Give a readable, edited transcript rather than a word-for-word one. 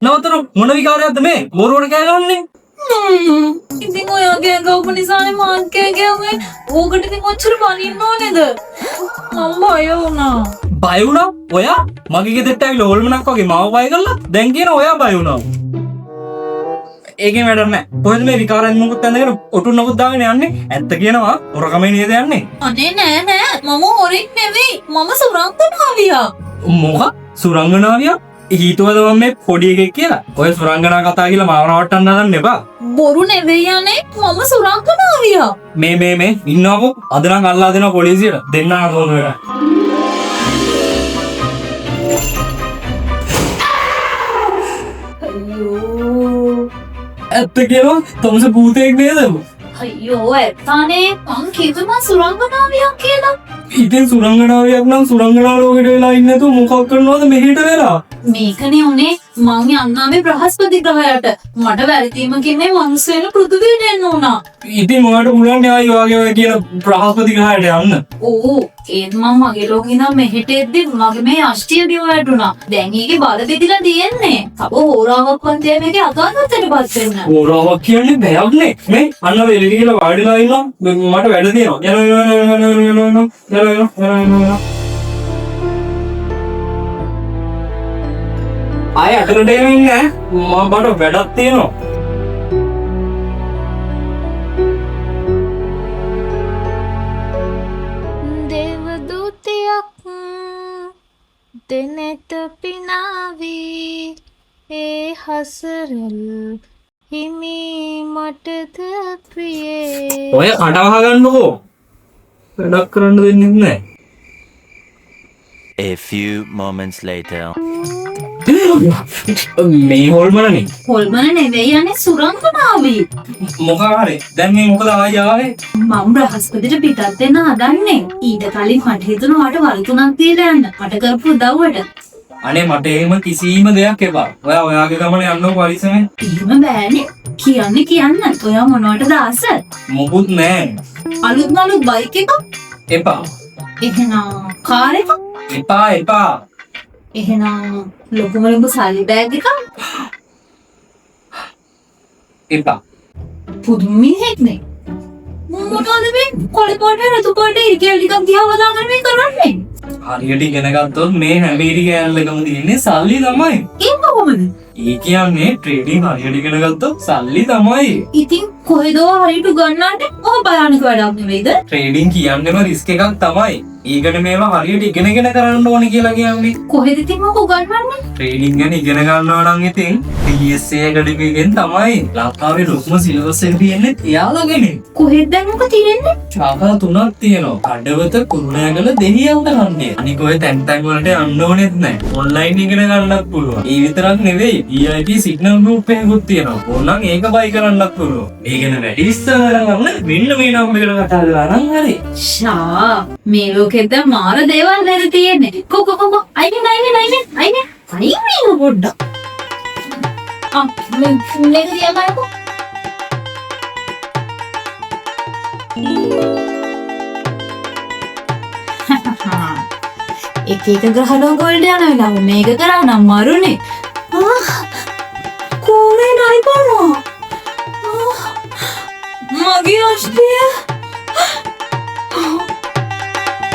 නවතර මොන විකාරයක්ද මේ? බොරුවට කෑ ගහන්නේ. ඉතින් ඔයාගේ ගවපු නිසානේ මාත් කෑ ගැව්වේ. ඕකට ඉතින් කොච්චර බනින්න ඕනේද? මම බය වුණා. බය වුණා? ඔයා මගේ ගෙදරට ඇවිල්ලා හොල්මනක් වගේ මාව බය කළා. දැන් කියන ඔයා බය වුණා. ඒකේ වැඩක් නැහැ. කොහෙද මේ විකාරයන් මොකුත් ඇඳගෙන ඔටුන් නමුත් දාගෙන යන්නේ? ඇත්ත කියනවා හොරකමේ නේද යන්නේ? අනේ නෑ මම හොරෙක් නෙවෙයි. මම සුරංගනාවියා. මොකක්? සුරංගනාවියා? හිතුවද මම මේ පොඩි එකෙක් කියලා? ඔය සුරංගනා කතා කියලා මාව නවත්තන්න හදන්න එපා. බොරු නෙවෙයි අනේ. මම සුරංගනාවියා. මේ ඉන්නවකෝ. අද නම් අල්ලා දෙනවා පොලිසියට. දෙන්න ආතෝන වෙලා. ඇත්ත කියනවා තමුස භූතයෙක් නේද? අයියෝ ඇත්තානේ. මං කිව්වේ මං සුරංගනාවියා කියලා. ඉතින් සුරංගනාවියක් නම් සුරංගනා ලෝකෙට වෙලා ඉන්නේ නැතුව මොකක් කරනවද මෙහෙට වෙලා? මේකනේ උනේ මං යන්නාමේ බ්‍රහස්පති ග්‍රහයට. මට වැරදීමකින් මේ මනුස්ස වෙන පෘථිවියට එන්න උනා. ඉතින් මොකට පුළුවන් නේ ආයි වගේ ඔය කියන බ්‍රහස්පති ග්‍රහයට යන්න? ඕ ඒත් මං මගේ ලෝකේ ඉඳන් මෙහෙට එද්දි මගේ මේ අෂ්ටිය දිව වැටුණා. දැන් ඒකේ බල බෙදිලා තියෙන්නේ. තව හෝරාවක් වන්දේ මේකේ අගාධත්තටපත් වෙන්න. හෝරාවක් කියන්නේ බෑක් නේ. මේ අන්න වෙලෙ කියලා වාඩිලා ඉන්නවා. මට වැඩ තියෙනවා. යනවා. ආය අතරට එන්නේ මම බඩ වැඩක් තියෙනවා. දේව දූතයක් දෙනෙත පිනාවී ඒ හසරල් හිමි මටද ප්‍රියේ. ඔය කඩවහ ගන්නකෝ. වැඩක් කරන්න දෙන්නේ නැහැ. A few moments later. මේ හොල්මනනේ. හොල්මන නෙවෙයි අනේ සුරංගනාවී. මොකක් හරි. දැන් මේ මොකද ආයි ආවේ? මම බ්‍රහස්පතිට පිටත් වෙන්න හදන්නේ. ඊට කලින් මට හිතුණා මට වල් තුනක් දීලා යන්න. මට කරපු උදව්වට. අනේ මට එහෙම කිසිම දෙයක් එපා. ඔයා ඔයාගේ ගමන යන්නකො පරිස්සමෙන්. එහෙම බෑනේ. කියන්න. ඔයා මොනවටද ආස? මොකුත් නෑ. අලුත් බයික් එකක්? එපා. එහෙනම් කාර් එකක්? එපා. එහෙනම් ලොකු සල්ලි බෑග් එකක්? එපා. පුදුම මිනිහෙක් නේ. මොකටද මේ කොළේ පාට රතු පාට ඉරිකැලි ටිකක් දිහා වදාගෙන මේ කරන්නේ? හරියට ඉගෙන ගත්තොත් මේ හැම ඉරි කෑල්ලකම තියෙන්නේ සල්ලි තමයි. ඒක කොහොමද? ඒ කියන්නේ ට්‍රේඩින් හරියට ඉගෙන ගත්තොත් සල්ලි තමයි. ඉතින් කොහෙදෝ හරියට උගන්වන්නට ඔය භයානක වැඩක් නෙවෙයිද? ට්‍රේඩින් කියන්නේම රිස්ක් එකක් තමයි. ඒකට මේවා හරියට ඉගෙනගෙන කරන්න ඕනේ කියලා කියන්නේ. කොහෙද ඉතින් ඔක උගන්වන්නේ? ට්‍රේඩින් ගැන ඉගෙන ගන්නවා නම් ඉතින් PSA ඇකඩමියෙන් තමයි. ලංකාවේ ලොකුම සිලබස් එක තියෙන්නේ එයාලගෙනේ. කොහෙද දැන් ඔක තියෙන්නේ? ශාඛා 3ක් තියෙනවා. කඩවත කුරුණෑගල දෙහියන්ත කන්නේ. අනික ඔය තැන් වලට යන්න ඕනෙත් නැහැ. ඔන්ලයින් ඉගෙන ගන්නත් පුළුවන්. ඒ විතරක් නෙවෙයි VIP සිග්නල් ගෲප් එකකුත් තියෙනවා. ඕනනම් ඒක බයි කරන්නත් පුළුවන්. මේ ගැන වැඩි විස්තර කරගන්න මෙන්න මේ නම් එකට කතා කරලා නම් හරි. ෂා මේ ලෝකෙද මාර දේවල් නේද තියෙන්නේ. කො අයිනේ පොඩ්ඩක්. මේක දිහාමයකෝ. එක ග්‍රහ ලෝක වලට යන වෙලාව මේක කරා නම් මරුනේ. කොහේ නයි බලනවා. මගේ අෂ්ටිය